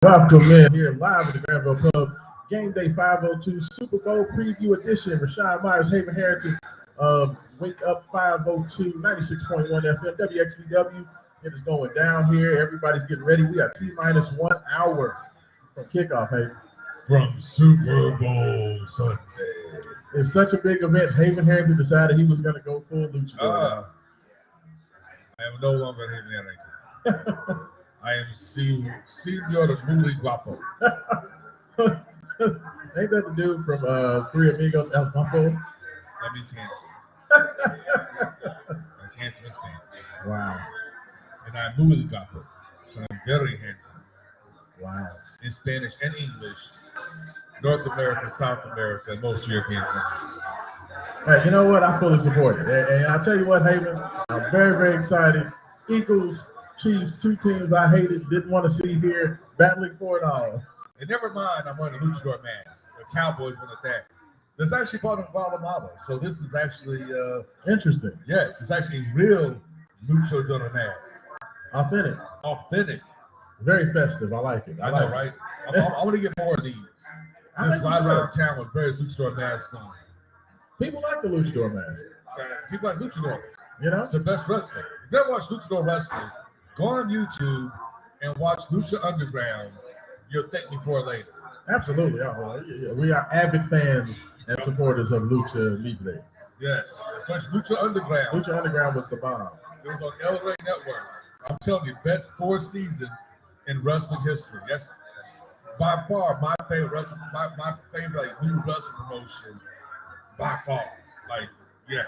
Welcome in here live at the Granville Pub. Game Day 502 Super Bowl Preview Edition. Rashad Myers, Haven Heritage. Wake Up 502, 96.1 FM, WXVW. It is going down here. Everybody's getting ready. We are T-minus 1 hour from kickoff, Haven. From Super Bowl Sunday. It's such a big event. Haven Heritage decided he was going to go full luchador. I am no longer Haven Heritage. I am Senor the Muy Guapo. Ain't that the dude from Three Amigos, El Guapo? That means handsome. That's handsome in Spanish. Wow. And I'm Muy Guapo, so I'm very handsome. Wow. In Spanish and English, North America, South America, and most European countries. Hey, you know what? I fully support it. And I'll tell you what, Haven, I'm very, very excited. Eagles, Chiefs, two teams I hated, didn't want to see here, battling for it all. And never mind, I'm wearing a luchador mask. The Cowboys went at that. There's actually part of Guatemala, so this is actually interesting. Yes, it's actually real luchador mask. Authentic. Very festive. I like it. I know, right? I want to get more of these. Just ride around town with various luchador masks on. People like the luchador mask. People like luchadors. You know? It's the best wrestling. If you ever watch luchador wrestling, go on YouTube and watch Lucha Underground. You'll thank me for it later. Absolutely. Yeah. We are avid fans and supporters of Lucha Libre. Yes, especially Lucha Underground. Lucha Underground was the bomb. It was on El Rey Network. I'm telling you, best 4 seasons in wrestling history. That's by far my favorite wrestling, my favorite new wrestling promotion. By far, yes.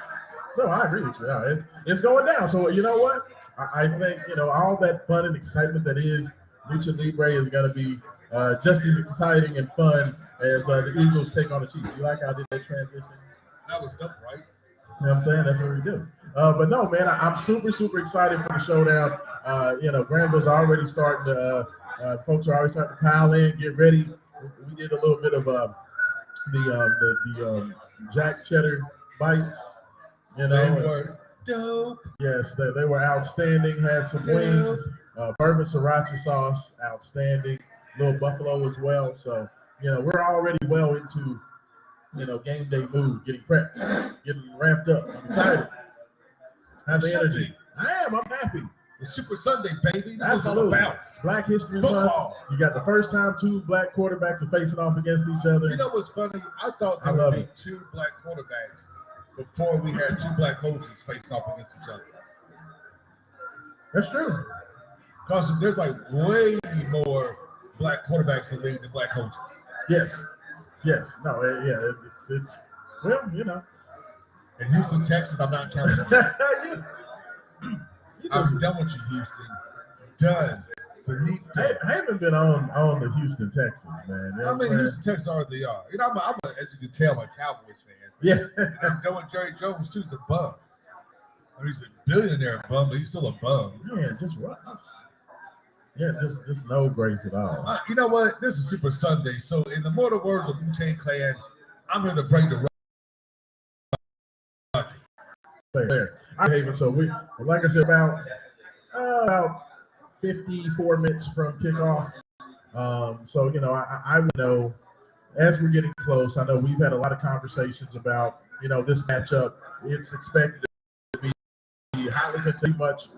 No, I agree with you. Yeah, it's going down. So you know what? I think all that fun and excitement that is Lucha Libre is going to be just as exciting and fun as the Eagles take on the Chiefs. You like how I did that transition? That was dope, right? You know what I'm saying? That's what we do. But no, man, I'm super, super excited for the showdown. Granville's already starting to, folks are already starting to pile in, get ready. We did a little bit of the Jack Cheddar bites. They were dope. Yes, they were outstanding. Had some wings, bourbon sriracha sauce, outstanding. Little buffalo as well. So, we're already well into, game day mood, getting prepped, getting ramped up. I'm excited. Have the energy. I'm happy. It's Super Sunday, baby. That's what it's all about. It's Black History Month. You got the first time 2 black quarterbacks are facing off against each other. You know what's funny? I thought there would be 2 black quarterbacks before we had 2 black coaches facing off against each other. That's true. Because there's way more black quarterbacks in the league than black coaches. Yes. No, yeah, it's well, In Houston, Texas, I'm not counting. I'm done with you, Houston. Done. I haven't been on the Houston Texans, man. Houston Texans are what they are. As you can tell, I'm a Cowboys fan. Yeah. And I'm done with Jerry Jones, too. He's a bum. He's a billionaire bum, but he's still a bum. Just no grace at all. You know what? This is Super Sunday. So, in the mortal words of Wu-Tang Clan, I'm here to bring the Rockets. Fair. So we, like I said, about 54 minutes from kickoff. I would know as we're getting close. I know we've had a lot of conversations about this matchup. It's expected to be highly pretty much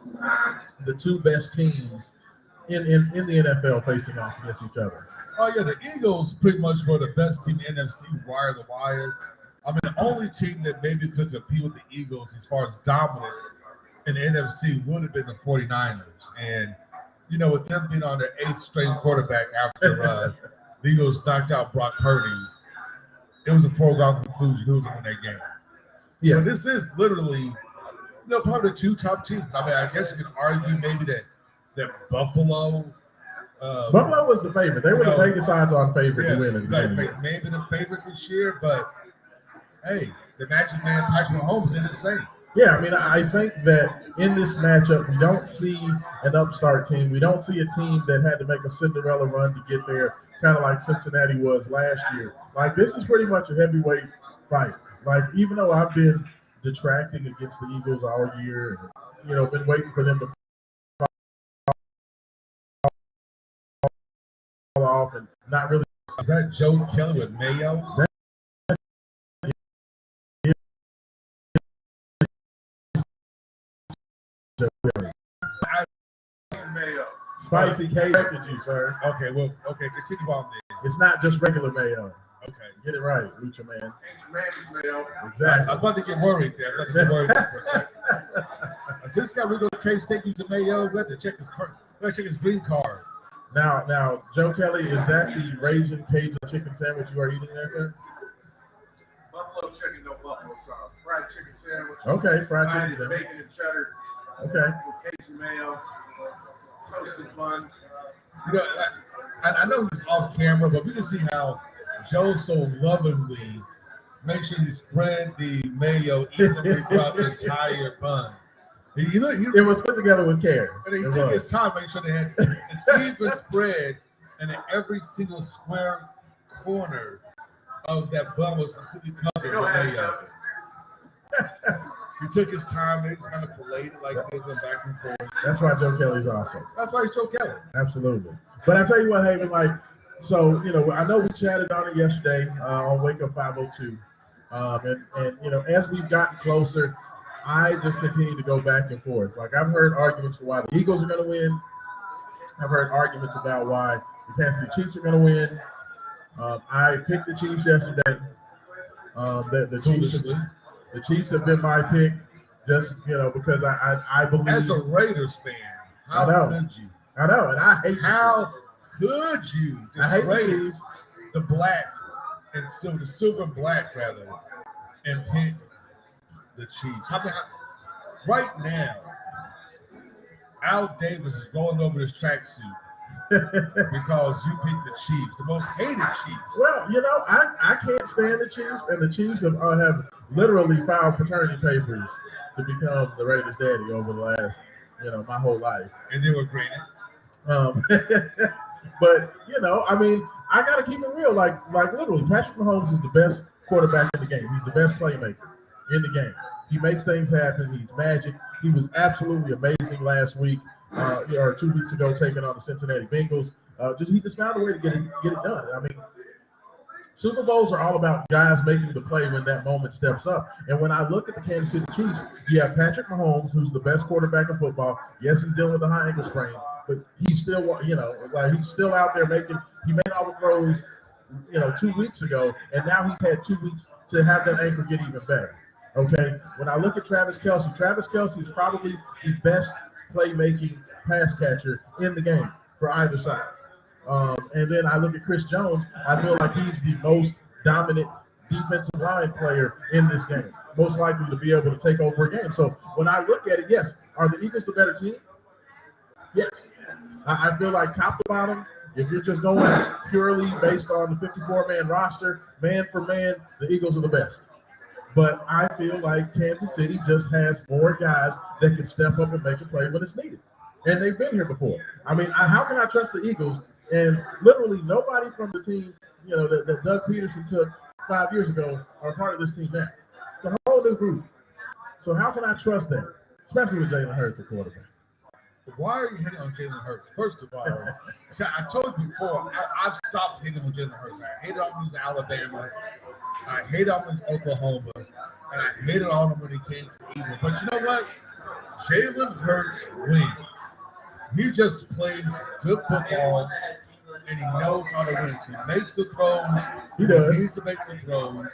the 2 best teams in the NFL facing off against each other. Oh yeah, the Eagles pretty much were the best team in the NFC wire to wire. The only team that maybe could compete with the Eagles as far as dominance in the NFC would have been the 49ers. And, with them being on their 8th string quarterback after the Eagles knocked out Brock Purdy, it was a foregone conclusion who was going to win that game. Yeah. So this is literally, probably the 2 top teams. I guess you could argue maybe that Buffalo. Buffalo was the favorite. They were the taking sides on favorite to win it. Maybe the favorite this year, but hey, the Magic Man, Patrick Mahomes, did his thing. Yeah, I think that in this matchup, we don't see an upstart team. We don't see a team that had to make a Cinderella run to get there, kind of like Cincinnati was last year. This is pretty much a heavyweight fight. Even though I've been detracting against the Eagles all year, been waiting for them to off and not really. Is that Joe Kelly with Mayo? Mayo. Spicy Cajun you, sir. Okay, well, continue on there. It's not just regular mayo. Okay. Get it right, Lucha Man. Mayo. Exactly. I was about to get worried there. For a second. Since this guy we go to K-State using Mayo, we have to check his green card. Now, Joe Kelly, is that the Raisin Cajun chicken sandwich you are eating there, sir? Buffalo chicken, no buffalo sauce. Fried chicken sandwich. Okay, fried chicken sandwich. Bacon and cheddar. Okay. With Cajun mayo. Toasted bun. You know, I know he's off camera, but we can see how Joe so lovingly makes sure he spread the mayo evenly throughout the entire bun. It was put together with care. And he took his time making sure they had an even spread, and in every single square corner of that bun was completely covered with mayo. He took his time, and he just kind of filleted like this and back and forth. That's why Joe Kelly's awesome. That's why he's Joe Kelly. Absolutely. But I tell you what, Haven, like, so, you know, I know we chatted on it yesterday on Wake Up 502. And, you know, as we've gotten closer, I just continue to go back and forth. Like, I've heard arguments for why the Eagles are going to win. I've heard arguments about why the Kansas City Chiefs are going to win. I picked the Chiefs yesterday. The Chiefs have been my pick, just, you know, because I believe. As a Raiders fan, how could you? I know, and I hate. How could you? I hate Raiders, the black and silver, the silver and black rather, and pick the Chiefs. Right now, Al Davis is rolling over his tracksuit because you picked the Chiefs, the most hated Chiefs. Well, you know, I can't stand the Chiefs, and the Chiefs have literally filed paternity papers to become the Raiders' daddy over the last, you know, my whole life. And they were granted. But, you know, I mean, I got to keep it real. Like literally, Patrick Mahomes is the best quarterback in the game. He's the best playmaker in the game. He makes things happen. He's magic. He was absolutely amazing last week, or 2 weeks ago, taking on the Cincinnati Bengals. He just found a way to get it done. I mean, Super Bowls are all about guys making the play when that moment steps up. And when I look at the Kansas City Chiefs, you have Patrick Mahomes, who's the best quarterback in football. Yes, he's dealing with a high ankle sprain, but he's still, you know, like he's still out there he made all the throws, you know, 2 weeks ago, and now he's had 2 weeks to have that ankle get even better. Okay. When I look at Travis Kelce is probably the best playmaking pass catcher in the game for either side. And then I look at Chris Jones. I feel like he's the most dominant defensive line player in this game, most likely to be able to take over a game. So when I look at it, yes, are the Eagles the better team? Yes. I feel like top to bottom, if you're just going purely based on the 54-man roster, man for man, the Eagles are the best. But I feel like Kansas City just has more guys that can step up and make a play when it's needed. And they've been here before. I mean, how can I trust the Eagles? And literally nobody from the team, you know, that Doug Peterson took 5 years ago are part of this team now. It's a whole new group. So how can I trust that? Especially with Jalen Hurts at quarterback. Why are you hitting on Jalen Hurts? First of all, I told you before, I've stopped hitting on Jalen Hurts. I hated on him in Alabama. I hated on him in Oklahoma. And I hated on him when he came to Eagles. But you know what? Jalen Hurts wins. He just plays good football, and he knows how to win. He makes the throws. He does. He needs to make the throws.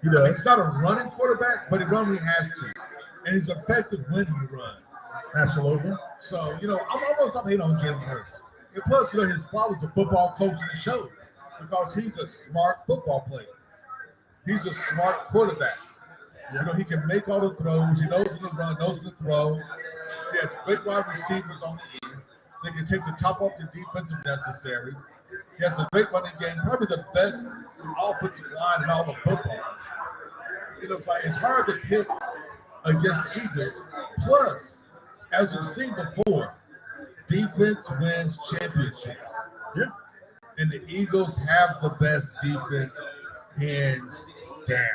He does. He's not a running quarterback, but he runs when he has to. And he's effective when he runs. Absolutely. So, you know, I'm almost not hating on Jalen Hurts. And plus, you know, his father's a football coach in the show because he's a smart football player. He's a smart quarterback. You know, he can make all the throws. He knows when to run, knows when to throw. He has great wide receivers on the end. They can take the top off the defense if necessary. He has a great running game, probably the best offensive line in all of football. You know, it's hard to pick against the Eagles. Plus, as we've seen before, defense wins championships. Yeah. And the Eagles have the best defense, hands down.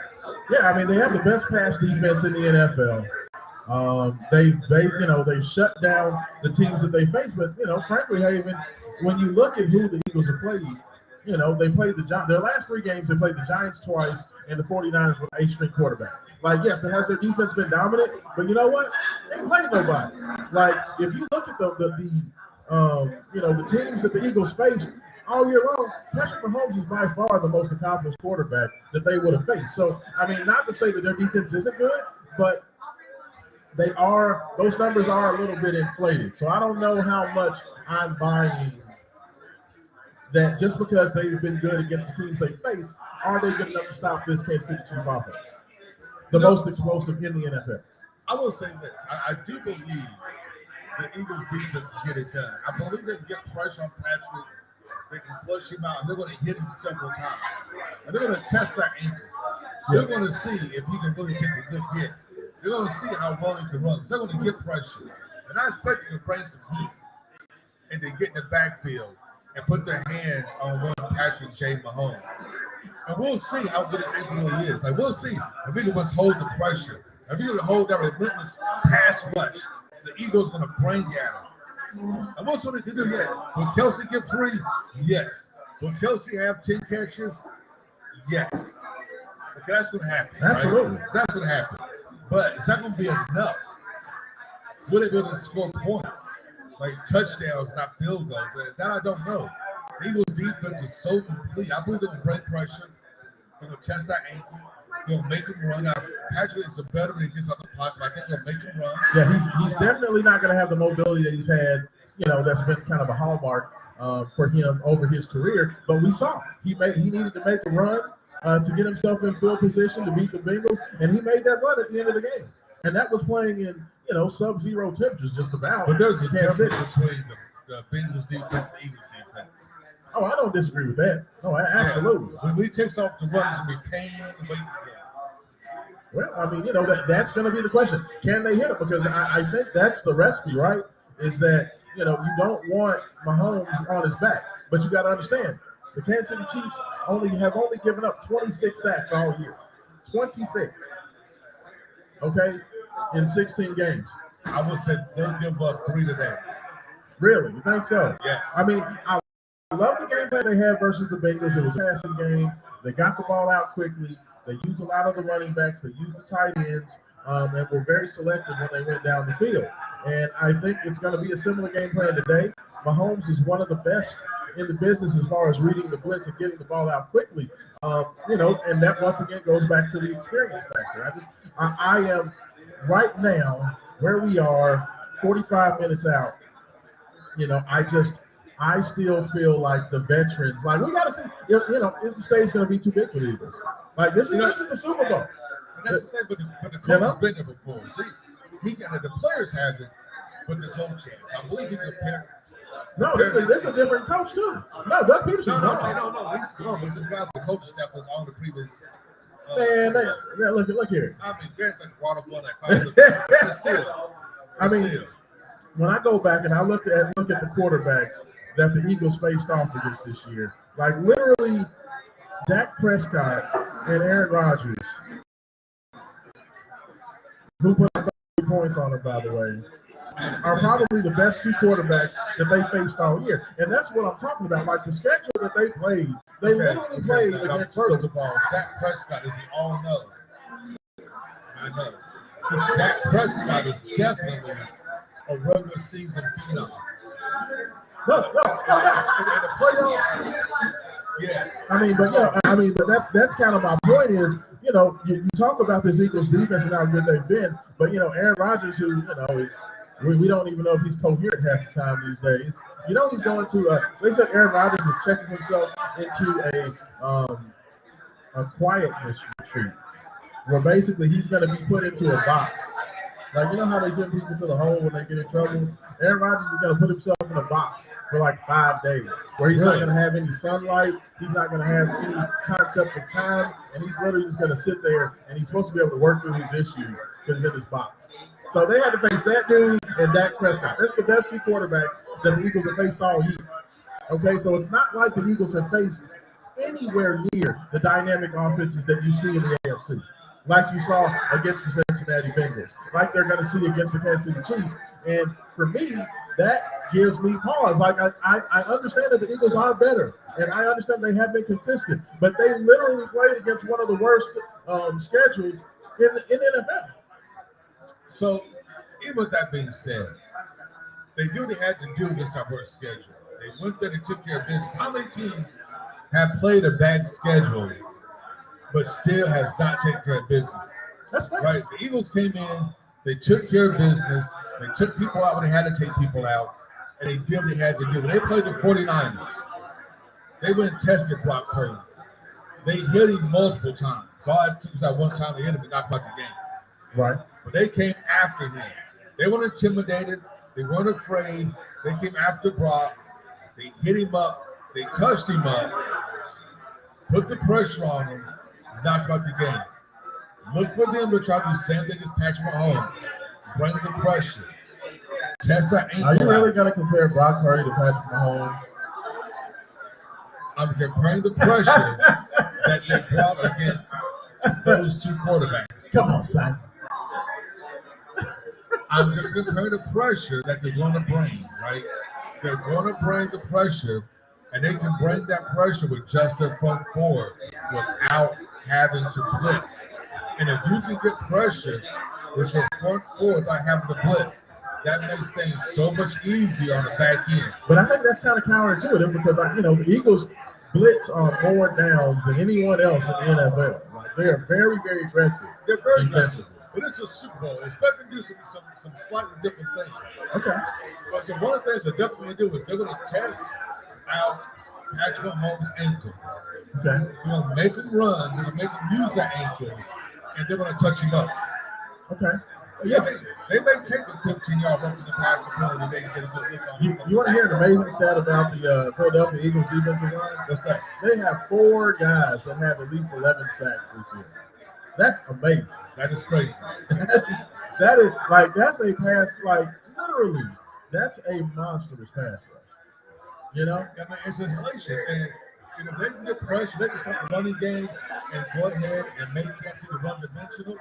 Yeah, I mean, they have the best pass defense in the NFL. They've shut down the teams that they face, but, you know, frankly, Haven, when you look at who the Eagles have played, you know, they played the Giants. Their last 3 games, they played the Giants twice and the 49ers with an 8-string quarterback. Like, yes, has their defense been dominant, but you know what? They ain't played nobody. Like, if you look at the teams that the Eagles faced all year long, Patrick Mahomes is by far the most accomplished quarterback that they would have faced. So, I mean, not to say that their defense isn't good, but those numbers are a little bit inflated. So I don't know how much I'm buying that just because they've been good against the teams they face, are they good enough to stop this Kansas City Chiefs offense? The most explosive in the NFL. I will say this. I do believe the Eagles defense can get it done. I believe they can get pressure on Patrick. They can flush him out, and they're going to hit him several times. And they're going to test that ankle. They're going to see if he can really take a good hit. They're going to see how well he can run. So they're going to get pressure. And I expect them to bring some heat and they get in the backfield and put their hands on one Patrick J. Mahomes. And we'll see how good his ankle really is. Like, we'll see if we can just hold the pressure. If we can hold that relentless pass rush, the Eagles going to bring at him. And what's what they can do yet? Will Kelsey get free? Yes. Will Kelsey have 10 catches? Yes. Okay, that's going to happen. Absolutely. Right? That's going to happen. But is that going to be enough? Will they be able to score points? Like touchdowns, not field goals. That I don't know. Eagles defense is so complete. I believe they're going to bring pressure. They're going to test that ankle. They're going to make him run. Now, Patrick is a veteran. He gets out the pocket. I think they'll make him run. Yeah, he's definitely not going to have the mobility that he's had, you know, that's been kind of a hallmark for him over his career. But we saw he needed to make a run to get himself in field position to beat the Bengals, and he made that run at the end of the game. And that was playing in, you know, sub-zero temperatures just about. But there's a difference between the Bengals defense and Eagles defense. Oh, I don't disagree with that. No, absolutely. When he takes off the run, it's going to be pain and waiting for him. Well, I mean, you know, that's going to be the question. Can they hit him? Because I think that's the recipe, right? Is that, you know, you don't want Mahomes on his back. But you got to understand, the Kansas City Chiefs have only given up 26 sacks all year. 26. Okay? In 16 games. I would say they'll give up 3 today. Really? You think so? Yes. I mean, I love the game plan they had versus the Bengals. It was a passing game. They got the ball out quickly. They used a lot of the running backs. They used the tight ends, and were very selective when they went down the field. And I think it's going to be a similar game plan today. Mahomes is one of the best in the business as far as reading the blitz and getting the ball out quickly. You know, and that once again goes back to the experience factor. I am right now where we are, 45 minutes out. You know, I still feel like the veterans, like, we got to see, you know, is the stage going to be too big for the Eagles? Like, this is the Super Bowl. And that's the thing, but the coach has been there before. See, the players have it, but the coach has. I believe he can pair. No, this is a different coach, too. No, Doug Peterson's no. He's gone. But some guys, the coaching staff was on the previous. Man, look here. I mean, Grant's like water blood. But still. I mean, when I go back and I look at the quarterbacks that the Eagles faced off against this year, like literally Dak Prescott and Aaron Rodgers, who put 30 points on it, by the way, are probably the best 2 quarterbacks that they faced all year. And that's what I'm talking about. Like the schedule that they played, they literally played against. First of all, Dak Prescott is the all-know. I know. Dak Prescott is definitely a regular season phenom. No. In the playoffs, yeah. But that's kind of my point is, you know, you talk about this Eagles defense and how good they've been, but, you know, Aaron Rodgers, who, you know, is, we don't even know if he's coherent half the time these days. You know, he's going to, they said Aaron Rodgers is checking himself into a quietness retreat, where basically he's going to be put into a box. Like, you know how they send people to the hole when they get in trouble? Aaron Rodgers is going to put himself in a box for like 5 days, where he's not going to have any sunlight. He's not going to have any concept of time. And he's literally just going to sit there, and he's supposed to be able to work through his issues because he's in his box. So they had to face that dude and Dak Prescott. That's the best 2 quarterbacks that the Eagles have faced all year. Okay, so it's not like the Eagles have faced anywhere near the dynamic offenses that you see in the AFC. Like you saw against the Cincinnati Bengals, like they're going to see against the Kansas City Chiefs. And for me, that gives me pause. Like I understand that the Eagles are better, and I understand they have been consistent, but they literally played against one of the worst schedules in NFL. So, even with that being said, they knew they had to do against our worst schedule. They went there and took care of business. How many teams have played a bad schedule, but still has not taken care of business? That's fair. Right? The Eagles came in, they took care of business, they took people out when they had to take people out, and they did what they had to do. When they played the 49ers, they went and tested Brock Purdy. They hit him multiple times. All I think was that one time they hit him and knocked him out the game. Right. But they came after him. They weren't intimidated. They weren't afraid. They came after Brock. They hit him up. They touched him up. Put the pressure on him. Knocked out the game. Look for them to try to do the same thing as Patrick Mahomes. Bring the pressure. Test that ankle. Are you really going to compare Brock Purdy to Patrick Mahomes? I'm comparing the pressure that they brought against those two quarterbacks. Come on, son. I'm just comparing the pressure that they're going to bring, right? They're going to bring the pressure, and they can bring that pressure with just their front four without having to blitz. And if you can get pressure with your front four without having to blitz, that makes things so much easier on the back end. But I think that's kind of counterintuitive because the Eagles blitz on more downs than anyone else in the NFL. Like they are very, very aggressive. They're very aggressive. But it's a Super Bowl. Expect them to do some slightly different things. Okay. But so one of the things they're definitely going to do is they're going to test out Patrick Mahomes' ankle. Okay. They're going to make him run. They're going to make him use that ankle, and they're going to touch him up. Okay. Yeah, they may take a 15-yard run in the pass penalty. They can get a good look on him. You want to hear an amazing stat about the Philadelphia Eagles defensive line? What's that? They have 4 guys that have at least 11 sacks this year. That's amazing. That is crazy. That is like that's a pass, like literally, that's a monstrous pass rush. You know? I mean, it's just hellacious. And if they can get pressure, they can start the running game and go ahead and make Kansas City one-dimensional.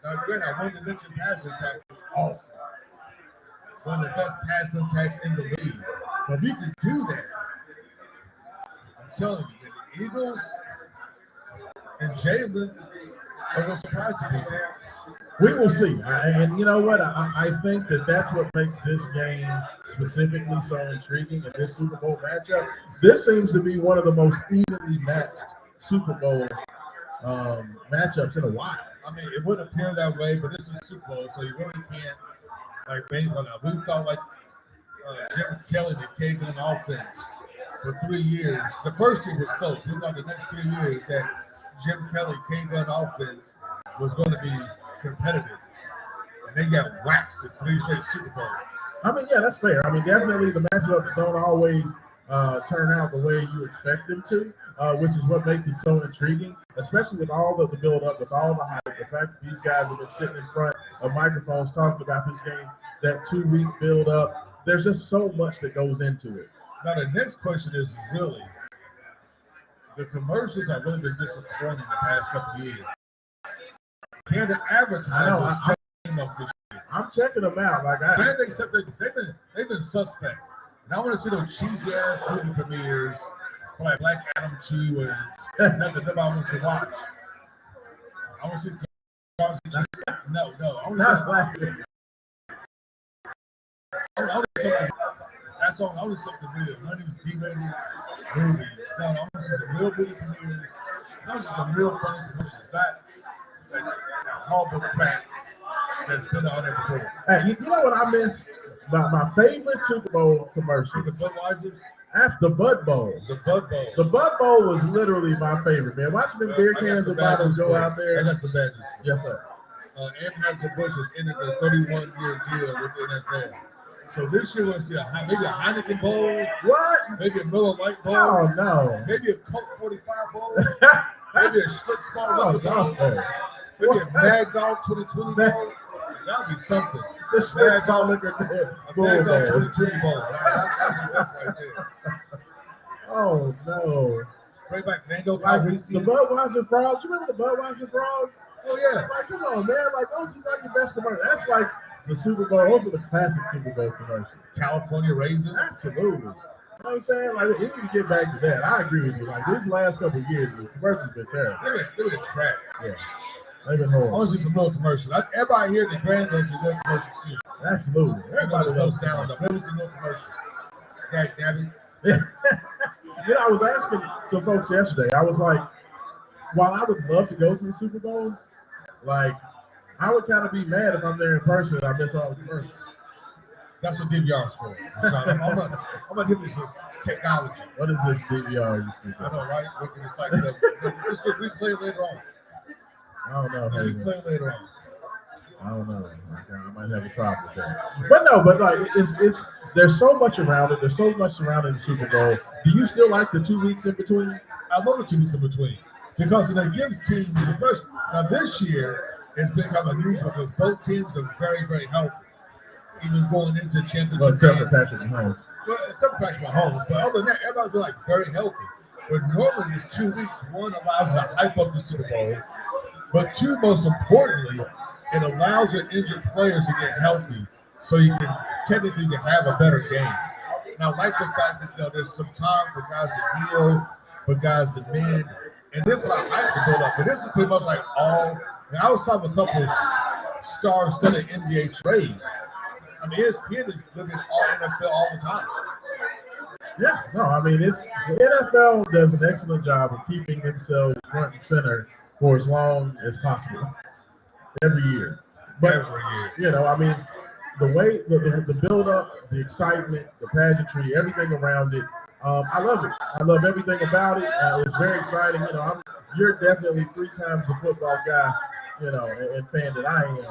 Now, again, our one-dimensional passing attack is awesome. One of the best passing attacks in the league. But if you can do that, I'm telling you, the Eagles and Jalen are going to surprise people. We will see. And you know what? I think that's what makes this game specifically so intriguing in this Super Bowl matchup. This seems to be one of the most evenly matched Super Bowl matchups in a while. I mean, it wouldn't appear that way, but this is Super Bowl, so you really can't bank on that. We thought Jim Kelly, the K-Gun offense for 3 years. The first year was close. We thought the next 3 years that Jim Kelly K-Gun offense was going to be competitive, and they got waxed in 3 straight Super Bowls. I mean, yeah, that's fair. I mean, definitely the matchups don't always turn out the way you expect them to, which is what makes it so intriguing, especially with all of the build-up, with all the hype, the fact that these guys have been sitting in front of microphones talking about this game, that 2-week build-up. There's just so much that goes into it. Now, the next question is really, the commercials have really been disappointing the past couple of years. Can the advertisers step up this year? I'm checking them out. They've been suspect. And I want to see those cheesy ass movie premieres like Black Adam 2 and nothing nobody wants to watch. I want to see no. I want to see something. That's all. I want something real. None of these D-rated movies. No, I want to see some real movie premieres. I want to see some real funny commercials. Not like horrible crap that's been on there before. Hey, you know what I miss? My favorite Super Bowl commercial. The Budweisers? After the Bud Bowl. The Bud Bowl. The Bud Bowl was literally my favorite, man. Watching them beer cans and bottles go out there. I got some bad news. Yes, sir. Anheuser-Busch has ended their 31-year deal with the NFL. So this year we're going to see maybe a Heineken Bowl. What? Maybe a Miller Lite Bowl. Oh, no. Maybe a Coke 45 Bowl. Maybe a Schlitz Small Bowl. Maybe a Mad Dog 2020 Bowl. That'll be something. The Schlitz Small Liquor Bowl. Mad Dog 2020 Bowl. That'll be right there. Oh, no. Bring back Mango Like Calrissian. the Budweiser Frogs. You remember the Budweiser Frogs? Oh, yeah. Like, come on, man. Like, those is like the best commercial. That's like The Super Bowl, those are the classic Super Bowl commercials. California raisins. Absolutely. You know what I'm saying? Like, we need to get back to that. I agree with you. Like, these last couple of years, the commercials been terrible. They've been crap. Yeah. They've been I horrible. want to see some real commercials. Everybody here at the Grand goes to real commercials too. Absolutely. Everybody Everybody no knows sound up. Never seen no commercial. Dang, Gabby. You know, I was asking some folks yesterday. I was like, while I would love to go to the Super Bowl, like, I would kind of be mad if I'm there in person and I miss all the commercials. That's what DVR is for. I'm gonna hit this with technology. What is this DVR you speak I of? know, right? Look at the site. Let's just replay later on. I don't know. Let's Hey, replay later on. I don't know. I might have a problem with that. But no, but like it's there's so much around it. There's so much surrounding the Super Bowl. Do you still like the 2 weeks in between? I love the 2 weeks in between because it gives teams, especially now this year, it's been kind of unusual because both teams are very, very healthy, even going into championship. Well, except for game. Patrick Mahomes. Well, except for Patrick Mahomes, but other than that, everybody's been like very healthy. But normally, these 2 weeks, one allows you to hype up the Super Bowl, but two, most importantly, it allows your injured players to get healthy, so you can technically have a better game. Now, I like the fact that there's some time for guys to heal, for guys to mend, and then for the hype to build up. But this is pretty much like all. I was talking to a couple of star-studded NBA trades. I mean, ESPN is living all NFL all the time. Yeah, no, I mean the NFL does an excellent job of keeping themselves front and center for as long as possible every year. But Every year. you know, I mean, the way the build up, the excitement, the pageantry, everything around it, I love it. I love everything about it. It's very exciting. You know, you're definitely 3 times the football guy, you know, and fan that I am.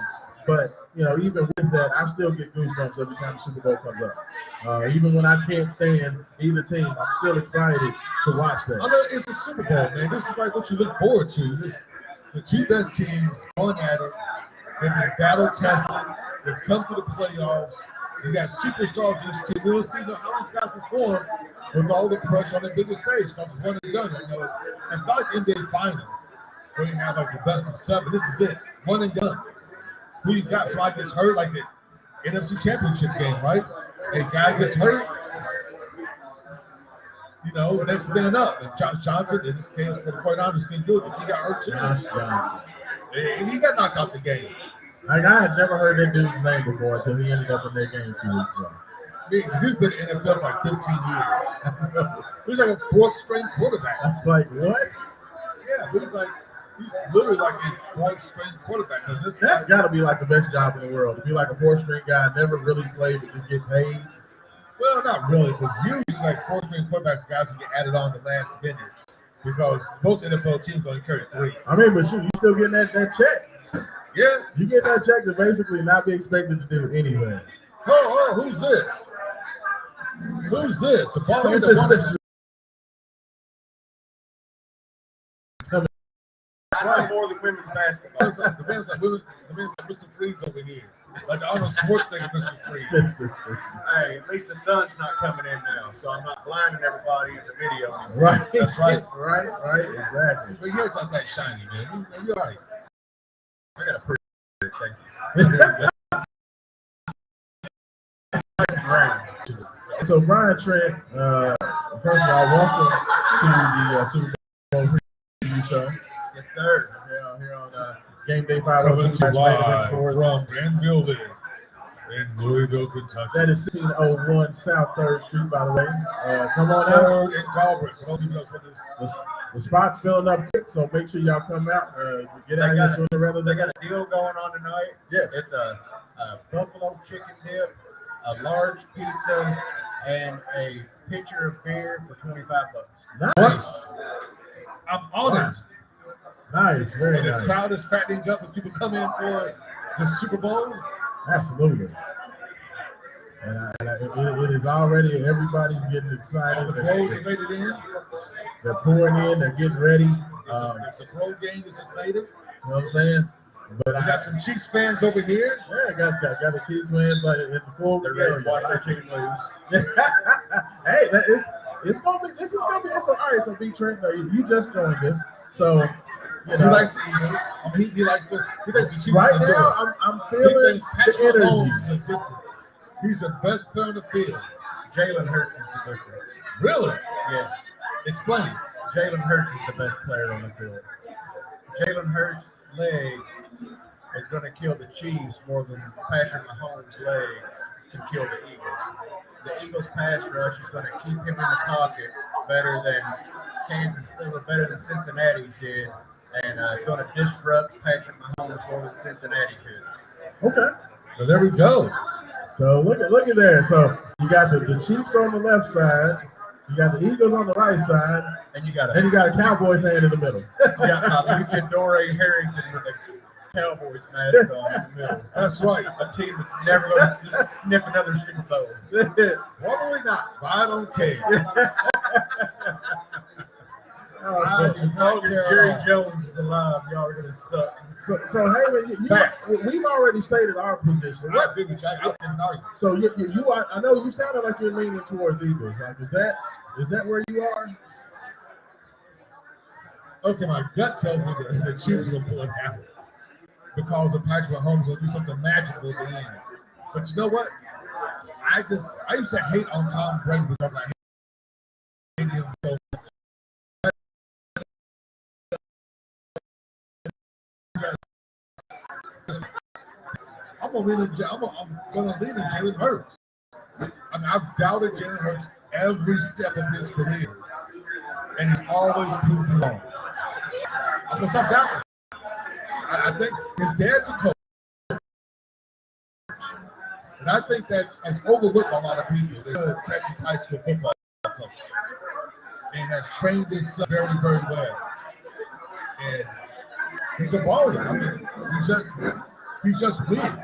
But you know, even with that, I still get goosebumps every time the Super Bowl comes up. Even when I can't stand either team, I'm still excited to watch that. I mean, it's a Super Bowl, man. This is like what you look forward to. The 2 best teams going at it. They've been battle tested. They've come to the playoffs. You got superstars in this team. We'll see how these guys perform with all the pressure on the biggest stage because it's one and done. You know, it's not like NBA Finals where you have like the best of 7. This is it, one and done. Who you got? Somebody gets hurt, like the NFC Championship game, right? A guy gets hurt, you know, next man up. And Josh Johnson, in this case for the 49ers, can do it because he got hurt too. Josh Johnson. And he got knocked out the game. Like, I had never heard that dude's name before until he ended up in their game 2 weeks ago. I mean, dude's been in the NFL for like 15 years. He's like a 4th string quarterback. I was like, what? Yeah, but he's literally like a 4th string quarterback. That's got to be like the best job in the world. To be like a 4th string guy, never really play, but just get paid. Well, not really, because usually like 4th string quarterbacks, guys who get added on the last minute. Because most NFL teams only carry 3. I mean, but shoot, you still getting that check. Yeah. You get that check to basically not be expected to do anything. Oh, who's this? Who's this? The ball is more than women's basketball. The man's like Mr. Freeze over here. Like the Arnold Schwarzenegger Mr. Freeze. Hey, at least the sun's not coming in now, so I'm not blinding everybody in the video anymore. Right. That's right. Right, exactly. But yours not that shiny, man. You're all right. I got a pretty thank you. So Brian Trent, first of all, welcome to the Super Bowl preview show. Yes, sir. Here on Game Day Coming 502 to live Sports. from Granville in Louisville, Kentucky. That is 1601 South 3rd Street, by the way. Come on out. In Galbraith. For those of you who know what The spot's filling up quick, so make sure y'all come out to get out here sooner rather They than got a deal going on tonight. Yes. It's a buffalo chicken dip, a large pizza, and a pitcher of beer for $25. Nice. I'm honored. Nice, very And the nice. crowd is fattening up as people come in for the Super Bowl. Absolutely. And it is already, everybody's getting excited. The pros have made it in. They're pouring in, they're getting ready. The pro game has just made it. You know what I'm saying? But We got some Chiefs fans over here. I got the Chiefs fans like in the full. They're ready to watch their chicken lose. Hey, it's gonna be. This is gonna be. All right. So, B Trent, you just joined us. So, You He know, likes the Eagles. I mean, he likes the Chiefs. right now, I'm He feeling thinks the Patrick energy. Mahomes is the difference. He's the best player on the field. Jalen Hurts is the difference. Really? Yes. Explain. Jalen Hurts is the best player on the field. Jalen Hurts' legs is going to kill the Chiefs more than Patrick Mahomes' legs can kill the Eagles. The Eagles' pass rush is going to keep him in the pocket better than Cincinnati's did, and going to disrupt Patrick Mahomes more than Cincinnati could. Okay. So there we go. So look at there. So you got the Chiefs on the left side, you got the Eagles on the right side, And you got a Cowboy fan in the middle. look at Dory Harrington with a Cowboys mask on in the middle. That's right. A team that's never going to sniff another Super Bowl. Probably not. But I don't care. As long as Jerry Jones is alive, y'all are going to suck. So Heyman, we've already stated our position. I agree with you. I didn't argue. So I know you sounded like you're leaning towards Eagles. Like, is that where you are? Okay, my gut tells me that the Chiefs will pull it out because of Patrick Mahomes will do something magical at the end. But you know what? I used to hate on Tom Brady because I hated him so much. I'm gonna lean in Jalen Hurts. I mean, I've doubted Jalen Hurts every step of his career, and he's always proved me wrong. I'm gonna stop doubting. I think his dad's a coach, and I think that's overlooked by a lot of people. They're a Texas high school football coach, and has trained his son very, very well. And he's a baller. I mean, he's just win.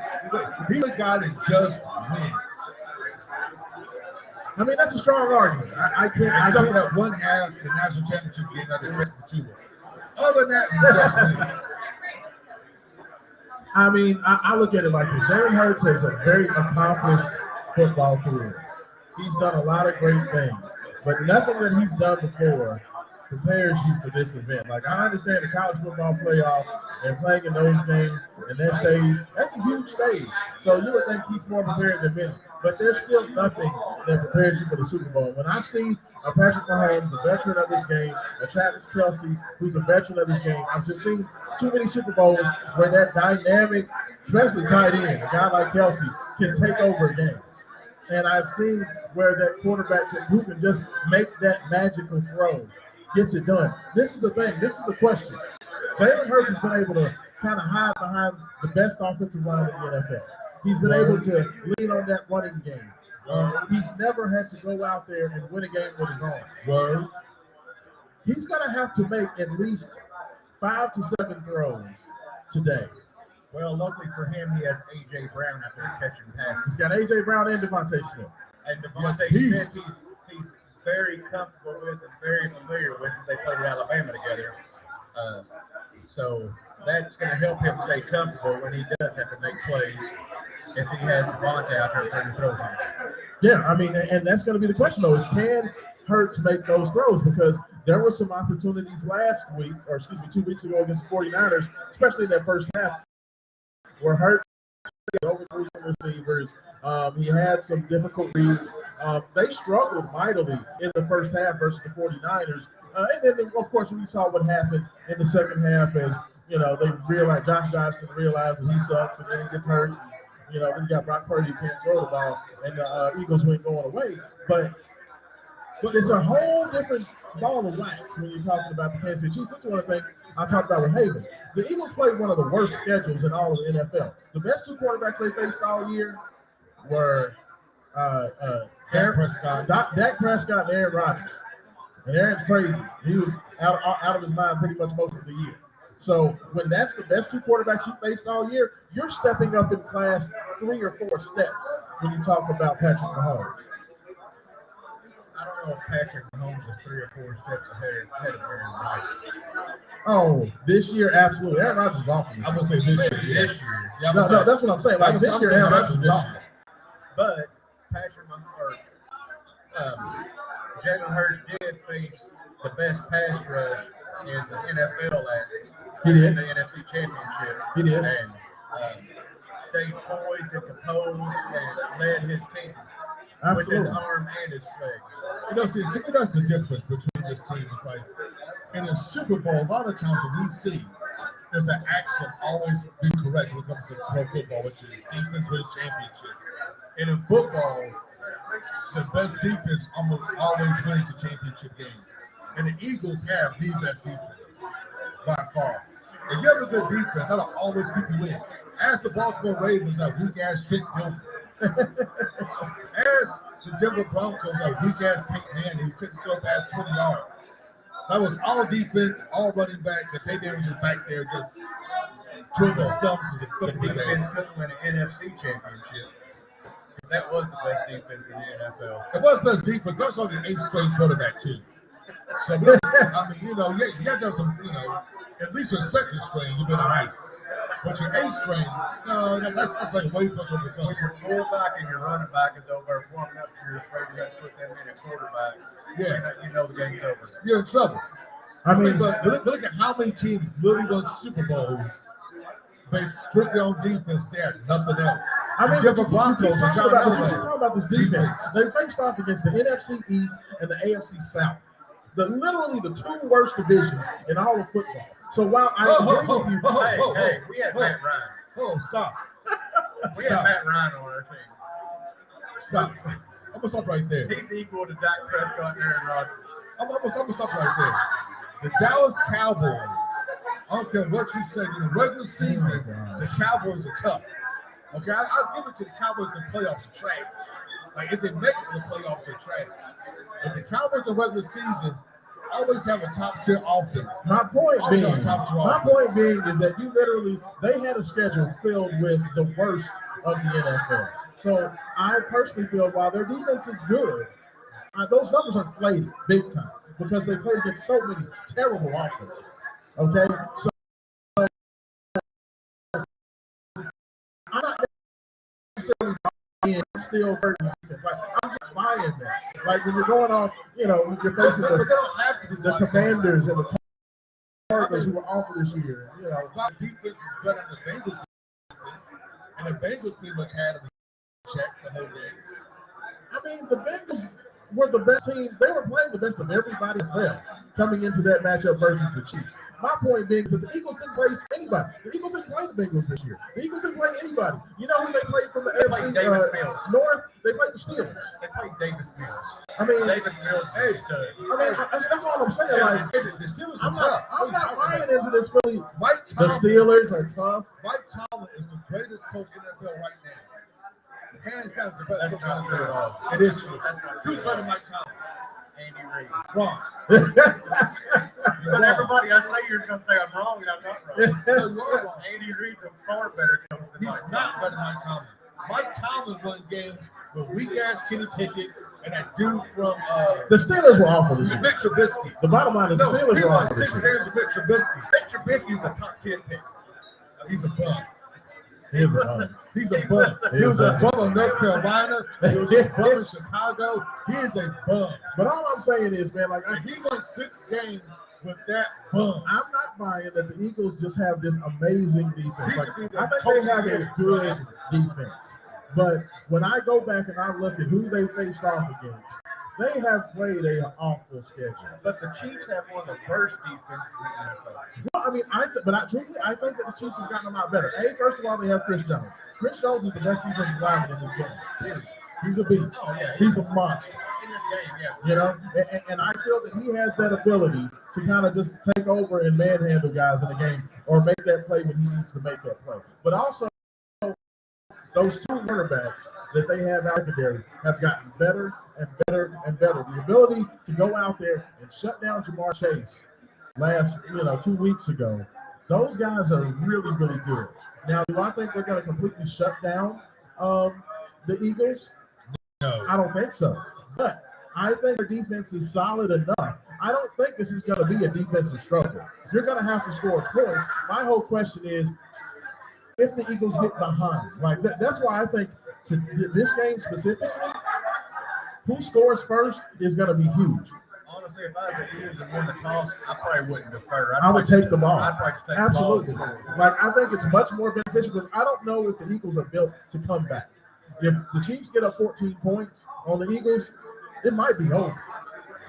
He's a guy that just win. I mean, that's a strong argument. I can't. Except for that one half, the national championship game, I didn't for 2. Other than that, he just wins. I mean, I look at it like this. Jalen Hurts has a very accomplished football career. He's done a lot of great things, but nothing that he's done before prepares you for this event. Like, I understand the college football playoff and playing in those games and that stage, that's a huge stage. So you would think he's more prepared than many, but there's still nothing that prepares you for the Super Bowl. When I see a Patrick Mahomes, a veteran of this game, a Travis Kelce, who's a veteran of this game, I've just seen too many Super Bowls where that dynamic, especially tight end, a guy like Kelce, can take over a game. And I've seen where that quarterback who can just make that magical throw gets it done. This is the thing. This is the question. Jalen Hurts has been able to kind of hide behind the best offensive line in the NFL. He's been able to lean on that running game. He's never had to go out there and win a game with his own. He's going to have to make at least 5 to 7 throws today. Well, luckily for him, he has A.J. Brown out there catching passes. He's got A.J. Brown and Devontae Smith. And Devontae Smith, he's very comfortable with and very familiar with since they played at Alabama together. So that's going to help him stay comfortable when he does have to make plays if he has Devontae out there for the throws. Yeah, I mean, and that's going to be the question, though, is can Hurts make those throws? Because there were some opportunities 2 weeks ago against the 49ers, especially in that first half, where Hurts overthrew some receivers. He had some difficult reads. They struggled mightily in the first half versus the 49ers. And then, of course, we saw what happened in the second half as, they realized, Josh Johnson realized that he sucks, and then he gets hurt. Then you got Brock Purdy who can't throw the ball, and the Eagles went going away. But it's a whole different ball of wax when you're talking about the Kansas City Chiefs. This is one of the things I talked about with Haven. The Eagles played one of the worst schedules in all of the NFL. The best 2 quarterbacks they faced all year were Dak Prescott and Aaron Rodgers. And Aaron's crazy. He was out of his mind pretty much most of the year. So when that's the best 2 quarterbacks you faced all year, you're stepping up in class 3 or 4 steps when you talk about Patrick Mahomes. I don't know if Patrick Mahomes is 3 or 4 steps ahead of Aaron Rodgers. Oh, this year, absolutely. Aaron Rodgers is awful. I'm gonna say this year. This year. Yeah, no, that's what I'm saying. Like this year, Aaron Rodgers is awful. But Patrick Mahomes, Jalen Hurts did face the best pass rush in the NFL last year. He did. In the NFC Championship. He did. And stayed poised and composed and led his team with his Absolutely. arm and his legs. You know, see, to me, that's the difference between this team. It's like in a Super Bowl, a lot of times when we see there's an action always be correct when it comes to pro football, which is defense wins championship. And in football, the best defense almost always wins the championship game. And the Eagles have the best defense by far. If you have a good defense, that'll always keep you in. Ask the Baltimore Ravens that weak-ass Trent Dilfer. Ask the Denver Broncos that weak-ass Peyton Manning who couldn't throw past 20 yards. That was all defense, all running backs, and Peyton was just back there just twiddling his thumbs and The flipping his defense head. couldn't win an NFC championship. That was the best defense in the NFL. It was best defense, but it's only an 8th-string quarterback, too. So, I mean, you know, you got to have some, you know, at least your 2nd string, you've been all right. But your 8th string, no, that's like way much of a When your fullback and your running back is over warming up, you're afraid you have to put them in at quarterback. Yeah. You know the game's over. You're in trouble. I mean, but look at how many teams literally won Super Bowls based strictly on defense. They had nothing else. I mean, Denver you keep Broncos and talking John about, but you Elway. keep talking about this defense. They faced off against the NFC East and the AFC South. Literally the 2 worst divisions in all of football. So while I agree with you, Hey, we had Matt Ryan. Oh, stop. We had Matt Ryan on our team. Stop. I'm going to stop right there. He's equal to Dak Prescott and Aaron Rodgers. I'm going to stop right there. The Dallas Cowboys, I don't care what you say, in the regular season, the Cowboys are tough. Okay, I'll give it to the Cowboys in the playoffs are trash. Like, if they make it to the playoffs, they're trash. But the Cowboys in regular season always have a top-tier offense. my point being is that they had a schedule filled with the worst of the NFL. So I personally feel while their defense is good, those numbers are inflated big time because they played against so many terrible offenses. Okay, so I'm not necessarily buying still hurting defense. Like I'm just buying that. Like when you're going off, you know, you're facing But they don't have to be the like Commanders and the Cardinals who were awful this year. You know, our defense is better than the Bengals defense, and the Bengals pretty much had them in check the whole game. I mean, the Bengals were the best team. They were playing the best of everybody else coming into that matchup versus the Chiefs. My point being is that the Eagles didn't play anybody. The Eagles didn't play the Bengals this year. The Eagles didn't play anybody. You know who they played from the played AFC Davis Mills. North? They played the Steelers. They played Davis Mills. I mean, Davis Mills is a stud. I mean, that's all I'm saying. Like, The Steelers are tough. I'm not buying into this Philly. Mike The Tomlin, Steelers are tough. Mike Tomlin is the greatest coach in the NFL right now. Hands down, is the best That's coach not in the true at NFL. all. It is true. That's not Who's true. better than Mike Tomlin? Andy Reid. Wrong. But everybody I say you're gonna say I'm wrong, and I'm not wrong. No, you are wrong. Andy Reid's a far better coach than He's Mike not Tomlin. better than Mike Tomlin. Mike Tomlin won games with weak-ass Kenny Pickett and that dude from The Steelers were awful this year. Mitch Trubisky. The bottom line is the No, Steelers he were won awful 6 this year. games with Mitch Trubisky. Mitch Trubisky's a top 10 pick. He's a bum. He was a bum. He's a bum. He was a bum in North Carolina. He was a bum in Chicago. He is a bum. But all I'm saying is, man, like And he won 6 games with that bum. I'm not buying that the Eagles just have this amazing defense. He Like, should be the I think coach they have of the a year. good defense. But when I go back and I look at who they faced off against, they have played an awful schedule. But the Chiefs have one of the worst defenses in the NFL. Well, I mean, truthfully, I think that the Chiefs have gotten a lot better. First of all, they have Chris Jones. Chris Jones is the best defensive lineman in this game. Period. He's a beast. Oh, yeah. He's a monster. In this game, yeah. You know, and I feel that he has that ability to kind of just take over and manhandle guys in the game or make that play when he needs to make that play. But also, those 2 cornerbacks that they have out there have gotten better and better and better. The ability to go out there and shut down Jamar Chase 2 weeks ago, those guys are really, really good. Now, do I think they're going to completely shut down the Eagles? No. I don't think so. But I think their defense is solid enough. I don't think this is going to be a defensive struggle. You're going to have to score points. My whole question is, if the Eagles get behind, like that's why I think to this game specifically, who scores first is going to be huge. honestly, if I was the Eagles and won the toss, I probably wouldn't defer. I would take the ball. I'd probably just take Absolutely. the ball. And score. Like, I think it's much more beneficial because I don't know if the Eagles are built to come back. If the Chiefs get up 14 points on the Eagles, it might be over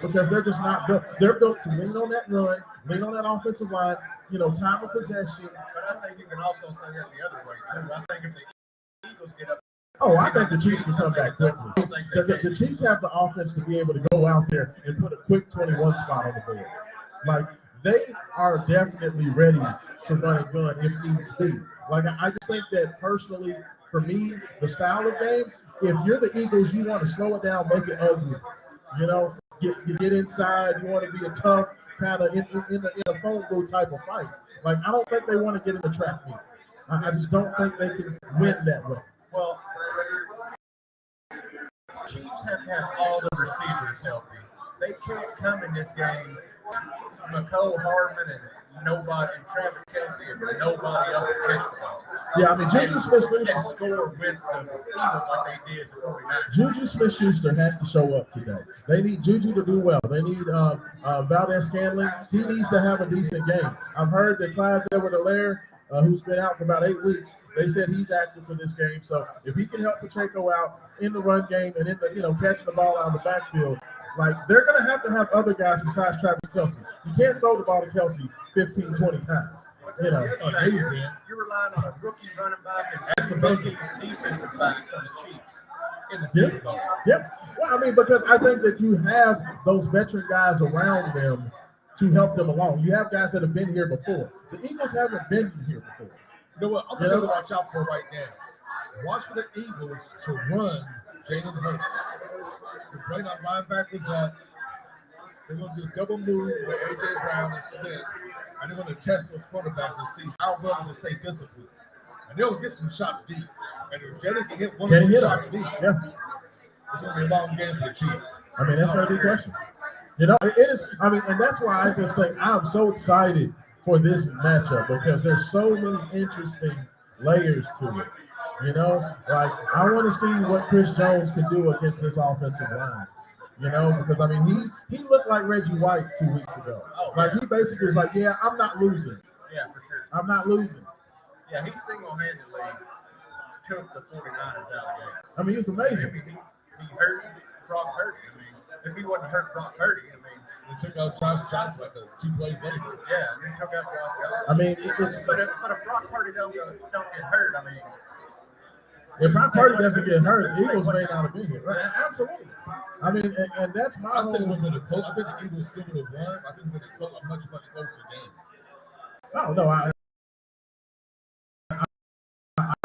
because they're just not built. They're built to lean on that run, lean on that offensive line, time of possession. But I think you can also say that the other way, too. I think if the Eagles get up, Oh, I think the Chiefs can come back quickly. The Chiefs have the offense to be able to go out there and put a quick 21 spot on the board. Like, they are definitely ready to run and gun if needs be. Like, I just think that personally, for me, the style of game, if you're the Eagles, you want to slow it down, make it ugly. Get inside. You want to be a tough kind of in a phone booth type of fight. Like, I don't think they want to get in the trap meet. I just don't think they can win that way. Well, Chiefs have to have all the receivers healthy. They can't come in this game, McCole Hardman and Travis Kelce and nobody else can catch the ball. Yeah, I mean, Juju Smith-Schuster and score with the Eagles like they did the 49ers. Juju Smith-Schuster has to show up today. They need Juju to do well. They need Valdez-Scantling. He needs to have a decent game. I've heard that Clyde Edwards-Helaire, who's been out for about 8 weeks, they said he's active for this game. So if he can help Pacheco out in the run game and in the catching the ball out of the backfield, like, they're going to have other guys besides Travis Kelce. You can't throw the ball to Kelce 15, 20 times. You're relying on a rookie running back and rookie defensive backs on the Chiefs in the Super Bowl. Yeah. Well, I mean, because I think that you have those veteran guys around them to help them along. You have guys that have been here before. The Eagles haven't been here before. You know what? I'm going to watch out for right now. Watch for the Eagles to run Jalen Hurts. They're bringing our linebackers up. They're going to do a double move with A.J. Brown and Smith. And they're going to test those quarterbacks and see how well they stay disciplined. And they'll get some shots deep. And if Jalen can hit one or two shots deep, it's going to be a long game for the Chiefs. I mean, that's going to be a question. It is. I mean, and that's why I just think I'm so excited for this matchup because there's so many interesting layers to it. Like, I want to see what Chris Jones can do against this offensive line. Because I mean, he looked like Reggie White 2 weeks ago. Like, he basically was like, yeah, I'm not losing. Yeah, for sure. I'm not losing. Yeah, he single-handedly took the 49ers out of the game. I mean, it's amazing. He hurt Brock Purdy. I mean, if he wouldn't hurt Brock Purdy, he took out Josh Johnson like 2 plays later. Yeah, and he took out Josh Johnson. I mean, but if Brock Purdy don't get hurt, I mean, if Brock Purdy doesn't get hurt, the Eagles may not have been here. Right? Absolutely. I mean, and that's my I think it would have been a close. I think the Eagles still would have won. I think it would have been a much closer game. Oh no, I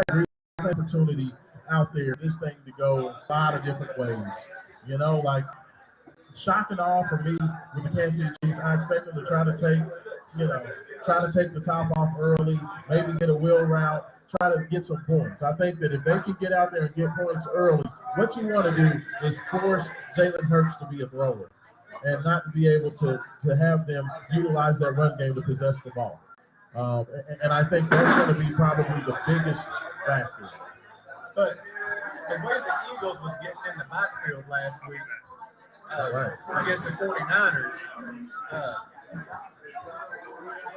agree. Opportunity out there, this thing to go a lot of different ways. Like, shock and awe for me with the Kansas City Chiefs. I expect them to try to take the top off early, maybe get a wheel route, try to get some points. I think that if they can get out there and get points early, what you want to do is force Jalen Hurts to be a thrower and not to be able to have them utilize that run game to possess the ball. And I think that's going to be probably the biggest factor. But the way the Eagles was getting in the backfield last week against the 49ers,